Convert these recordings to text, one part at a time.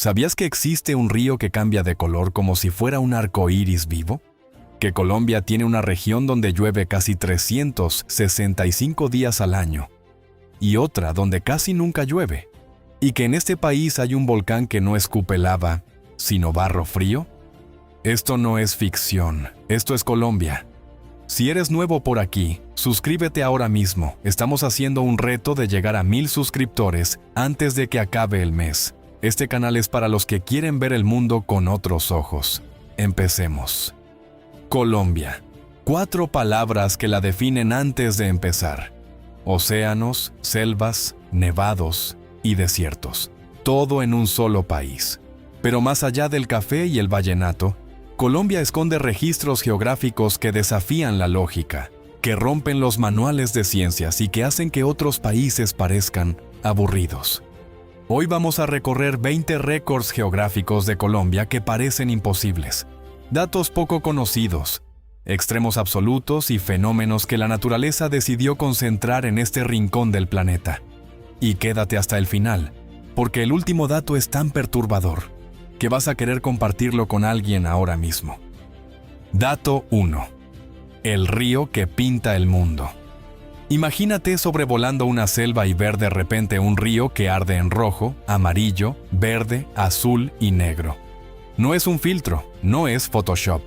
¿Sabías que existe un río que cambia de color como si fuera un arco iris vivo? ¿Que Colombia tiene una región donde llueve casi 365 días al año y otra donde casi nunca llueve? ¿Y que en este país hay un volcán que no escupe lava, sino barro frío? Esto no es ficción, esto es Colombia. Si eres nuevo por aquí, suscríbete ahora mismo. Estamos haciendo un reto de llegar a 1000 suscriptores antes de que acabe el mes. Este canal es para los que quieren ver el mundo con otros ojos. Empecemos. Colombia. 4 palabras que la definen antes de empezar. Océanos, selvas, nevados y desiertos. Todo en un solo país. Pero más allá del café y el vallenato, Colombia esconde registros geográficos que desafían la lógica, que rompen los manuales de ciencias y que hacen que otros países parezcan aburridos. Hoy vamos a recorrer 20 récords geográficos de Colombia que parecen imposibles, datos poco conocidos, extremos absolutos y fenómenos que la naturaleza decidió concentrar en este rincón del planeta. Y quédate hasta el final, porque el último dato es tan perturbador que vas a querer compartirlo con alguien ahora mismo. Dato 1. El río que pinta el mundo. Imagínate sobrevolando una selva y ver de repente un río que arde en rojo, amarillo, verde, azul y negro. No es un filtro, no es Photoshop.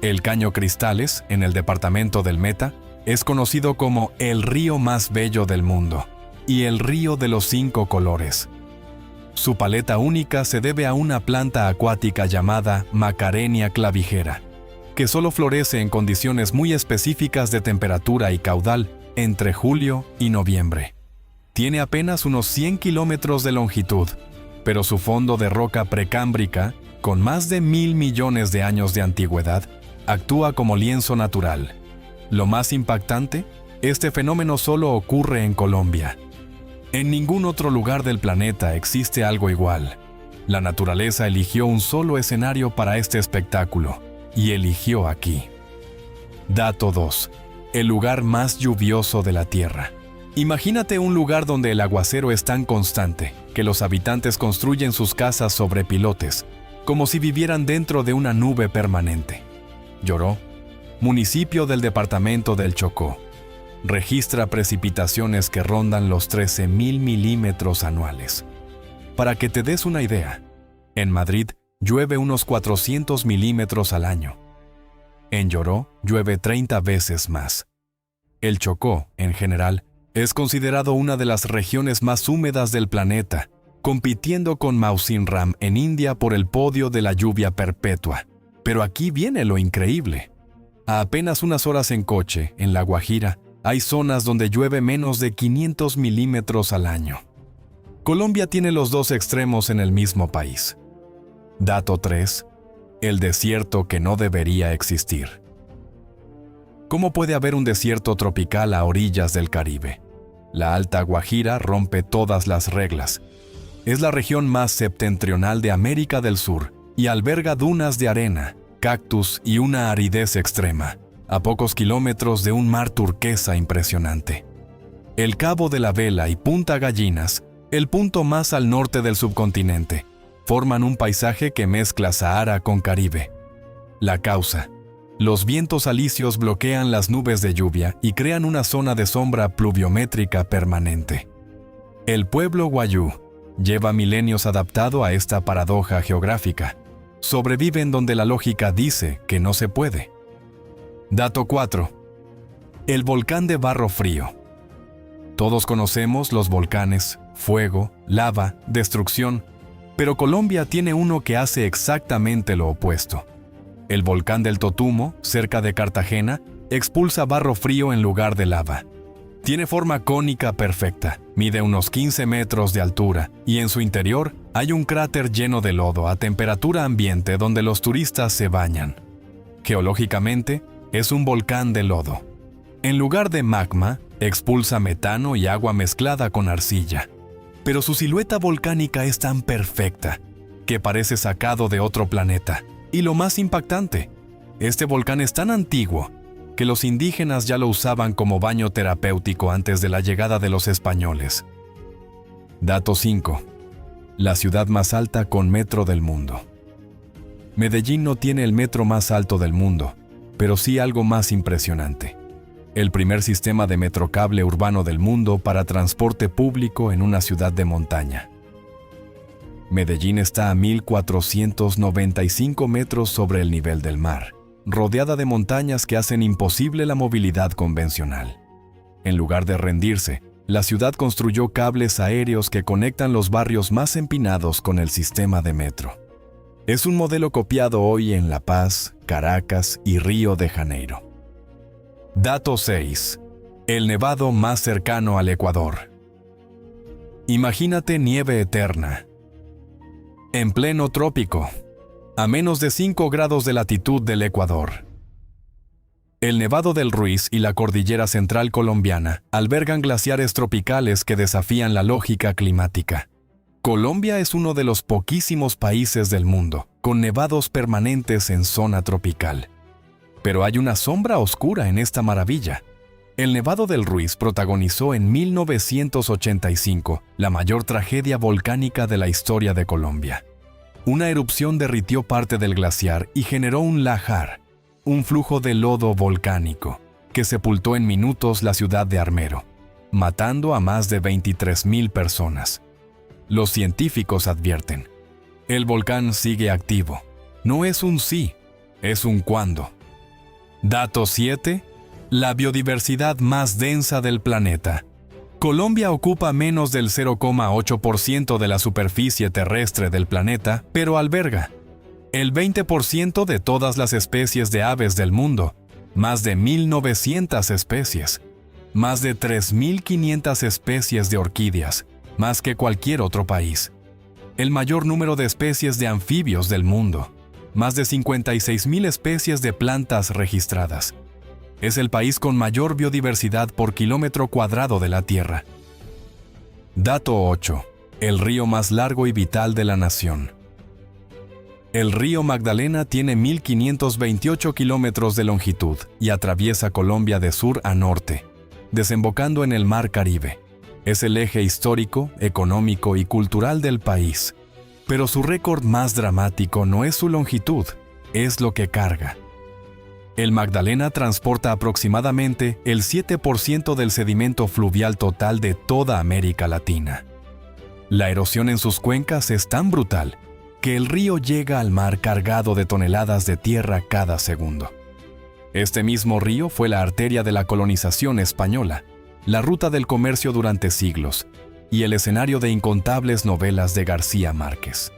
El Caño Cristales, en el departamento del Meta, es conocido como el río más bello del mundo y el río de los 5 colores. Su paleta única se debe a una planta acuática llamada Macarenia clavijera, que solo florece en condiciones muy específicas de temperatura y caudal entre julio y noviembre. Tiene apenas unos 100 kilómetros de longitud, pero su fondo de roca precámbrica, con más de 1000 millones de años de antigüedad, actúa como lienzo natural. Lo más impactante, este fenómeno solo ocurre en Colombia. En ningún otro lugar del planeta existe algo igual. La naturaleza eligió un solo escenario para este espectáculo, y eligió aquí. Dato 2. El lugar más lluvioso de la Tierra. Imagínate un lugar donde el aguacero es tan constante que los habitantes construyen sus casas sobre pilotes, como si vivieran dentro de una nube permanente. Lloró, municipio del departamento del Chocó, registra precipitaciones que rondan los 13.000 milímetros anuales. Para que te des una idea, en Madrid llueve unos 400 milímetros al año. En Lloró llueve 30 veces más. El Chocó, en general, es considerado una de las regiones más húmedas del planeta, compitiendo con Mausinram en India por el podio de la lluvia perpetua. Pero aquí viene lo increíble. A apenas unas horas en coche, en La Guajira, hay zonas donde llueve menos de 500 milímetros al año. Colombia tiene los dos extremos en el mismo país. Dato 3. El desierto que no debería existir. ¿Cómo puede haber un desierto tropical a orillas del Caribe? La Alta Guajira rompe todas las reglas. Es la región más septentrional de América del Sur y alberga dunas de arena, cactus y una aridez extrema, a pocos kilómetros de un mar turquesa impresionante. El Cabo de la Vela y Punta Gallinas, el punto más al norte del subcontinente, forman un paisaje que mezcla Sahara con Caribe. La causa: los vientos alisios bloquean las nubes de lluvia y crean una zona de sombra pluviométrica permanente. El pueblo wayuu lleva milenios adaptado a esta paradoja geográfica. Sobreviven donde la lógica dice que no se puede. Dato 4. El volcán de barro frío. Todos conocemos los volcanes, fuego, lava, destrucción, pero Colombia tiene uno que hace exactamente lo opuesto. El volcán del Totumo, cerca de Cartagena, expulsa barro frío en lugar de lava. Tiene forma cónica perfecta, mide unos 15 metros de altura y en su interior hay un cráter lleno de lodo a temperatura ambiente donde los turistas se bañan. Geológicamente, es un volcán de lodo. En lugar de magma, expulsa metano y agua mezclada con arcilla. Pero su silueta volcánica es tan perfecta que parece sacado de otro planeta. Y lo más impactante, este volcán es tan antiguo que los indígenas ya lo usaban como baño terapéutico antes de la llegada de los españoles. Dato 5. la ciudad más alta con metro del mundo. Medellín no tiene el metro más alto del mundo, pero sí algo más impresionante: el primer sistema de metrocable urbano del mundo para transporte público en una ciudad de montaña. Medellín está a 1.495 metros sobre el nivel del mar, rodeada de montañas que hacen imposible la movilidad convencional. En lugar de rendirse, la ciudad construyó cables aéreos que conectan los barrios más empinados con el sistema de metro. Es un modelo copiado hoy en La Paz, Caracas y Río de Janeiro. Dato 6. El nevado más cercano al Ecuador. Imagínate nieve eterna. En pleno trópico, a menos de 5 grados de latitud del Ecuador. El Nevado del Ruiz y la Cordillera Central colombiana albergan glaciares tropicales que desafían la lógica climática. Colombia es uno de los poquísimos países del mundo con nevados permanentes en zona tropical. Pero hay una sombra oscura en esta maravilla. El Nevado del Ruiz protagonizó en 1985 la mayor tragedia volcánica de la historia de Colombia. Una erupción derritió parte del glaciar y generó un lahar, un flujo de lodo volcánico, que sepultó en minutos la ciudad de Armero, matando a más de 23,000 personas. Los científicos advierten: el volcán sigue activo. No es un sí, es un cuándo. Dato 7. La biodiversidad más densa del planeta. Colombia ocupa menos del 0,8% de la superficie terrestre del planeta, pero alberga el 20% de todas las especies de aves del mundo, más de 1.900 especies, más de 3.500 especies de orquídeas, más que cualquier otro país. El mayor número de especies de anfibios del mundo, más de 56,000 especies de plantas registradas. Es el país con mayor biodiversidad por kilómetro cuadrado de la Tierra. Dato 8. El río más largo y vital de la nación. El río Magdalena tiene 1.528 kilómetros de longitud y atraviesa Colombia de sur a norte, desembocando en el Mar Caribe. Es el eje histórico, económico y cultural del país. Pero su récord más dramático no es su longitud, es lo que carga. El Magdalena transporta aproximadamente el 7% del sedimento fluvial total de toda América Latina. La erosión en sus cuencas es tan brutal que el río llega al mar cargado de toneladas de tierra cada segundo. Este mismo río fue la arteria de la colonización española, la ruta del comercio durante siglos y el escenario de incontables novelas de García Márquez.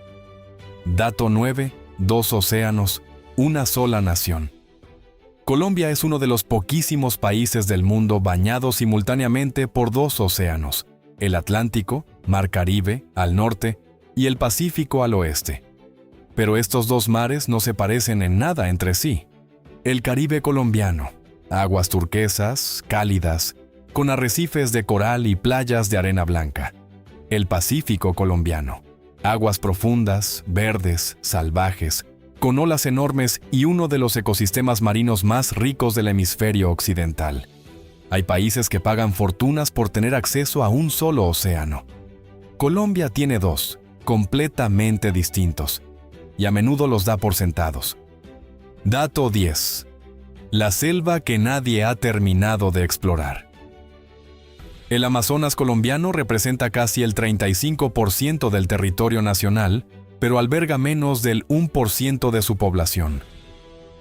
Dato 9. 2 océanos, una sola nación. Colombia es uno de los poquísimos países del mundo bañados simultáneamente por 2 océanos: el Atlántico, Mar Caribe, al norte, y el Pacífico al oeste. Pero estos 2 mares no se parecen en nada entre sí. El Caribe colombiano, aguas turquesas, cálidas, con arrecifes de coral y playas de arena blanca. El Pacífico colombiano, aguas profundas, verdes, salvajes, con olas enormes y uno de los ecosistemas marinos más ricos del hemisferio occidental. Hay países que pagan fortunas por tener acceso a un solo océano. Colombia tiene 2, completamente distintos, y a menudo los da por sentados. Dato 10. La selva que nadie ha terminado de explorar. El Amazonas colombiano representa casi el 35% del territorio nacional, pero alberga menos del 1% de su población.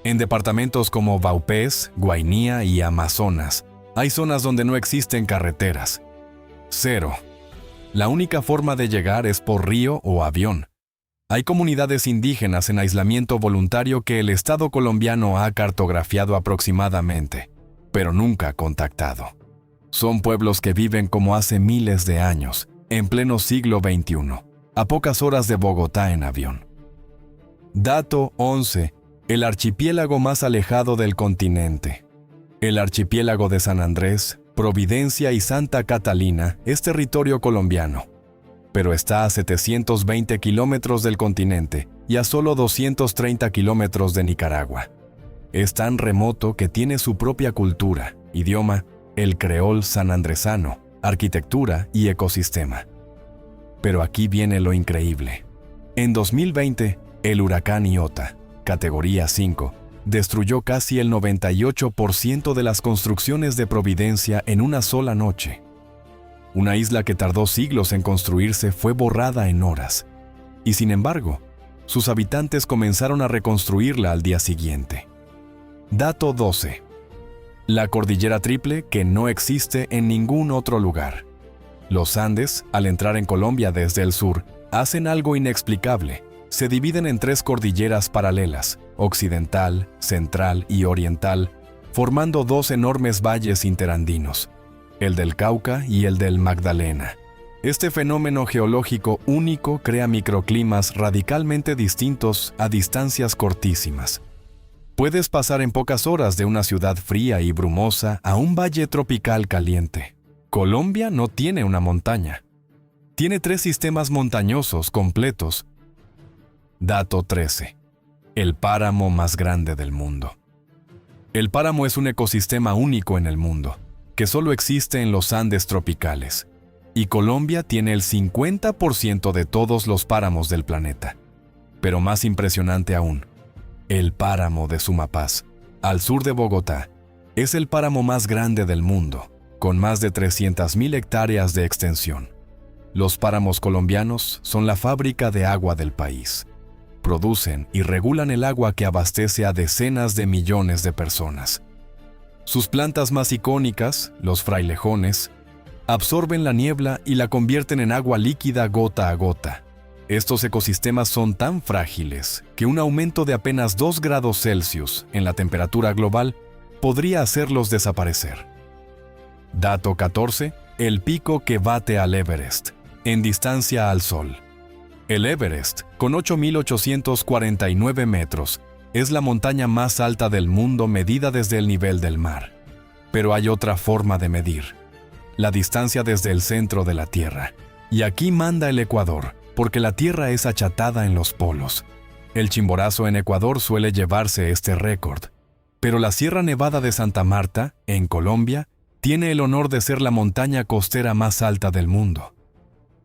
En departamentos como Vaupés, Guainía y Amazonas, hay zonas donde no existen carreteras. 0. La única forma de llegar es por río o avión. Hay comunidades indígenas en aislamiento voluntario que el Estado colombiano ha cartografiado aproximadamente, pero nunca contactado. Son pueblos que viven como hace miles de años, en pleno siglo XXI, a pocas horas de Bogotá en avión. Dato 11. El archipiélago más alejado del continente. El archipiélago de San Andrés, Providencia y Santa Catalina es territorio colombiano, pero está a 720 kilómetros del continente y a solo 230 kilómetros de Nicaragua. Es tan remoto que tiene su propia cultura, idioma, el creol sanandresano, arquitectura y ecosistema. Pero aquí viene lo increíble. En 2020, el huracán Iota, categoría 5, destruyó casi el 98% de las construcciones de Providencia en una sola noche. Una isla que tardó siglos en construirse fue borrada en horas, y sin embargo, sus habitantes comenzaron a reconstruirla al día siguiente. Dato 12. La cordillera Triple que no existe en ningún otro lugar. Los Andes, al entrar en Colombia desde el sur, hacen algo inexplicable. Se dividen en 3 cordilleras paralelas, occidental, central y oriental, formando 2 enormes valles interandinos, el del Cauca y el del Magdalena. Este fenómeno geológico único crea microclimas radicalmente distintos a distancias cortísimas. Puedes pasar en pocas horas de una ciudad fría y brumosa a un valle tropical caliente. Colombia no tiene una montaña. Tiene 3 sistemas montañosos completos. Dato 13. El páramo más grande del mundo. El páramo es un ecosistema único en el mundo, que solo existe en los Andes tropicales, y Colombia tiene el 50% de todos los páramos del planeta. Pero más impresionante aún, el páramo de Sumapaz, al sur de Bogotá, es el páramo más grande del mundo, con más de 300.000 hectáreas de extensión. Los páramos colombianos son la fábrica de agua del país. Producen y regulan el agua que abastece a decenas de millones de personas. Sus plantas más icónicas, los frailejones, absorben la niebla y la convierten en agua líquida gota a gota. Estos ecosistemas son tan frágiles que un aumento de apenas 2 grados Celsius en la temperatura global podría hacerlos desaparecer. Dato 14. El pico que bate al Everest, en distancia al Sol. El Everest, con 8.849 metros, es la montaña más alta del mundo medida desde el nivel del mar. Pero hay otra forma de medir: la distancia desde el centro de la Tierra. Y aquí manda el Ecuador, porque la Tierra es achatada en los polos. El Chimborazo en Ecuador suele llevarse este récord. Pero la Sierra Nevada de Santa Marta, en Colombia, tiene el honor de ser la montaña costera más alta del mundo.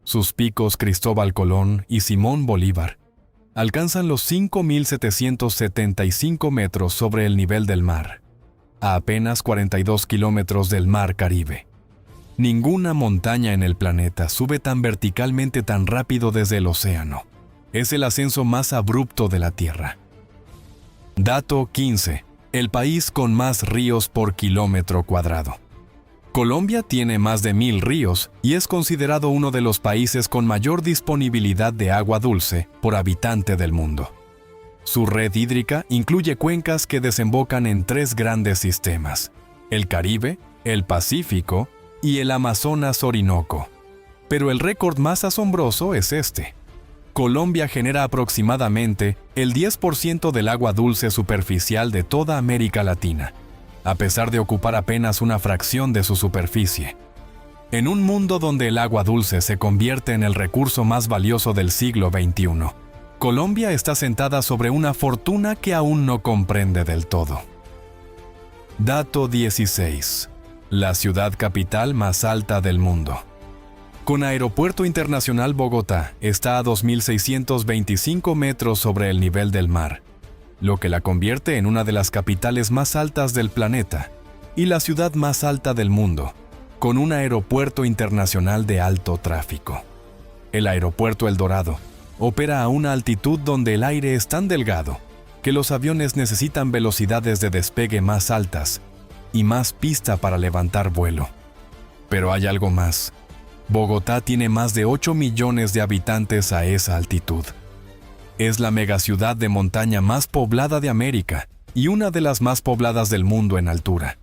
Sus picos Cristóbal Colón y Simón Bolívar alcanzan los 5.775 metros sobre el nivel del mar, a apenas 42 kilómetros del mar Caribe. Ninguna montaña en el planeta sube tan verticalmente tan rápido desde el océano. Es el ascenso más abrupto de la Tierra. Dato 15. El país con más ríos por kilómetro cuadrado. Colombia tiene más de 1.000 ríos y es considerado uno de los países con mayor disponibilidad de agua dulce por habitante del mundo. Su red hídrica incluye cuencas que desembocan en 3 grandes sistemas: el Caribe, el Pacífico y el Amazonas-Orinoco. Pero el récord más asombroso es este. Colombia genera aproximadamente el 10% del agua dulce superficial de toda América Latina, a pesar de ocupar apenas una fracción de su superficie. En un mundo donde el agua dulce se convierte en el recurso más valioso del siglo XXI, Colombia está sentada sobre una fortuna que aún no comprende del todo. Dato 16. La ciudad capital más alta del mundo. Con Aeropuerto Internacional Bogotá, está a 2.625 metros sobre el nivel del mar, lo que la convierte en una de las capitales más altas del planeta y la ciudad más alta del mundo, con un aeropuerto internacional de alto tráfico. El aeropuerto El Dorado opera a una altitud donde el aire es tan delgado que los aviones necesitan velocidades de despegue más altas y más pista para levantar vuelo. Pero hay algo más. Bogotá tiene más de 8 millones de habitantes a esa altitud. Es la megaciudad de montaña más poblada de América y una de las más pobladas del mundo en altura.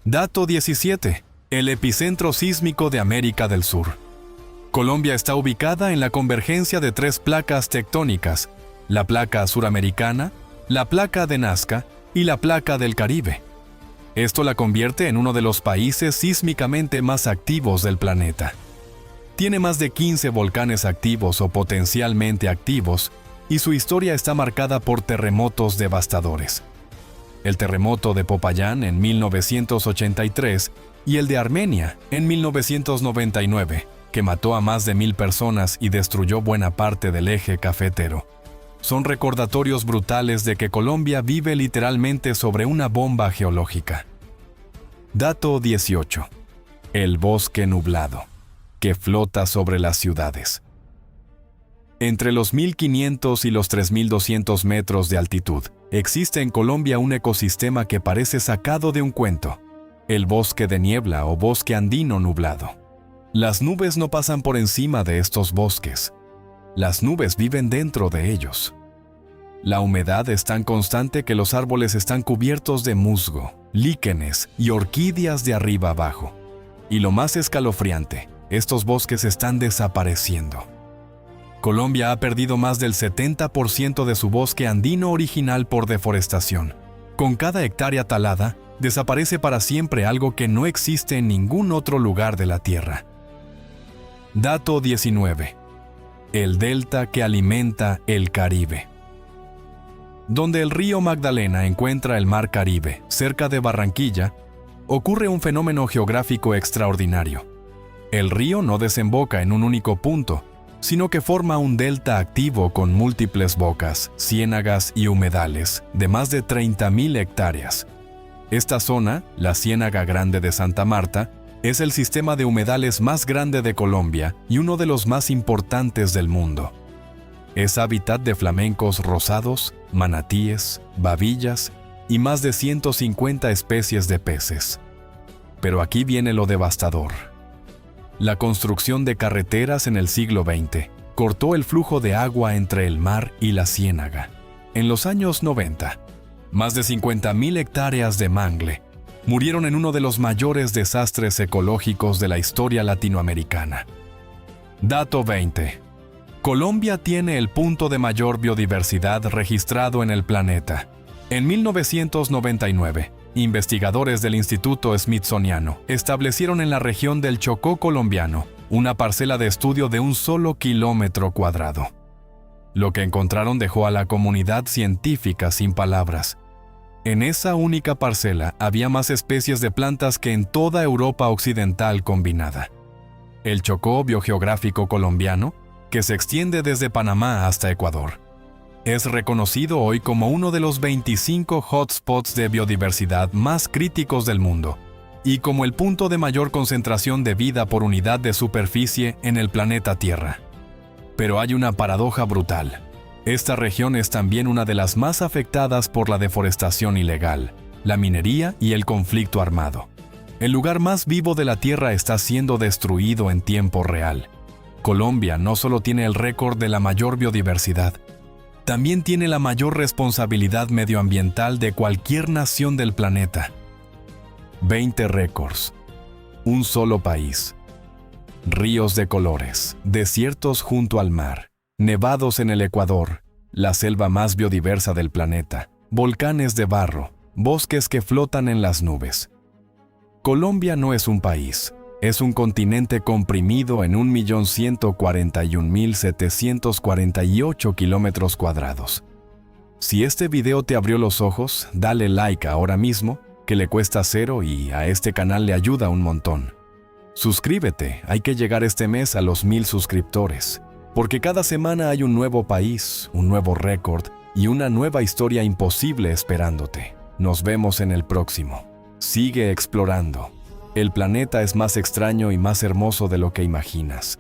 Dato 17. El epicentro sísmico de América del Sur. Colombia está ubicada en la convergencia de 3 placas tectónicas: la placa suramericana, la placa de Nazca y la placa del Caribe. Esto la convierte en uno de los países sísmicamente más activos del planeta. Tiene más de 15 volcanes activos o potencialmente activos, y su historia está marcada por terremotos devastadores. El terremoto de Popayán en 1983 y el de Armenia en 1999 que mató a más de 1000 personas y destruyó buena parte del eje cafetero. Son recordatorios brutales de que Colombia vive literalmente sobre una bomba geológica. Dato 18. El bosque nublado, que flota sobre las ciudades. Entre los 1500 y los 3200 metros de altitud, existe en Colombia un ecosistema que parece sacado de un cuento: el bosque de niebla o bosque andino nublado. Las nubes no pasan por encima de estos bosques. Las nubes viven dentro de ellos. La humedad es tan constante que los árboles están cubiertos de musgo, líquenes y orquídeas de arriba abajo. Y lo más escalofriante, estos bosques están desapareciendo. Colombia ha perdido más del 70% de su bosque andino original por deforestación. Con cada hectárea talada, desaparece para siempre algo que no existe en ningún otro lugar de la Tierra. Dato 19. El delta que alimenta el Caribe. Donde el río Magdalena encuentra el mar Caribe, cerca de Barranquilla, ocurre un fenómeno geográfico extraordinario. El río no desemboca en un único punto, sino que forma un delta activo con múltiples bocas, ciénagas y humedales de más de 30.000 hectáreas. Esta zona, la Ciénaga Grande de Santa Marta, es el sistema de humedales más grande de Colombia y uno de los más importantes del mundo. Es hábitat de flamencos rosados, manatíes, babillas y más de 150 especies de peces. Pero aquí viene lo devastador. La construcción de carreteras en el siglo XX cortó el flujo de agua entre el mar y la ciénaga. En los años 90, más de 50.000 hectáreas de mangle murieron en uno de los mayores desastres ecológicos de la historia latinoamericana. Dato 20. Colombia tiene el punto de mayor biodiversidad registrado en el planeta. En 1999, investigadores del Instituto Smithsoniano establecieron en la región del Chocó colombiano una parcela de estudio de un solo kilómetro cuadrado. Lo que encontraron dejó a la comunidad científica sin palabras. En esa única parcela había más especies de plantas que en toda Europa occidental combinada. El Chocó biogeográfico colombiano, que se extiende desde Panamá hasta Ecuador, es reconocido hoy como uno de los 25 hotspots de biodiversidad más críticos del mundo y como el punto de mayor concentración de vida por unidad de superficie en el planeta Tierra. Pero hay una paradoja brutal. Esta región es también una de las más afectadas por la deforestación ilegal, la minería y el conflicto armado. El lugar más vivo de la Tierra está siendo destruido en tiempo real. Colombia no solo tiene el récord de la mayor biodiversidad, también tiene la mayor responsabilidad medioambiental de cualquier nación del planeta. 20 récords. Un solo país. Ríos de colores, desiertos junto al mar, nevados en el Ecuador, la selva más biodiversa del planeta, volcanes de barro, bosques que flotan en las nubes. Colombia no es un país, es un continente comprimido en 1.141.748 kilómetros cuadrados. Si este video te abrió los ojos, dale like ahora mismo, que le cuesta cero y a este canal le ayuda un montón. Suscríbete, hay que llegar este mes a los 1000 suscriptores, porque cada semana hay un nuevo país, un nuevo récord y una nueva historia imposible esperándote. Nos vemos en el próximo. Sigue explorando. El planeta es más extraño y más hermoso de lo que imaginas.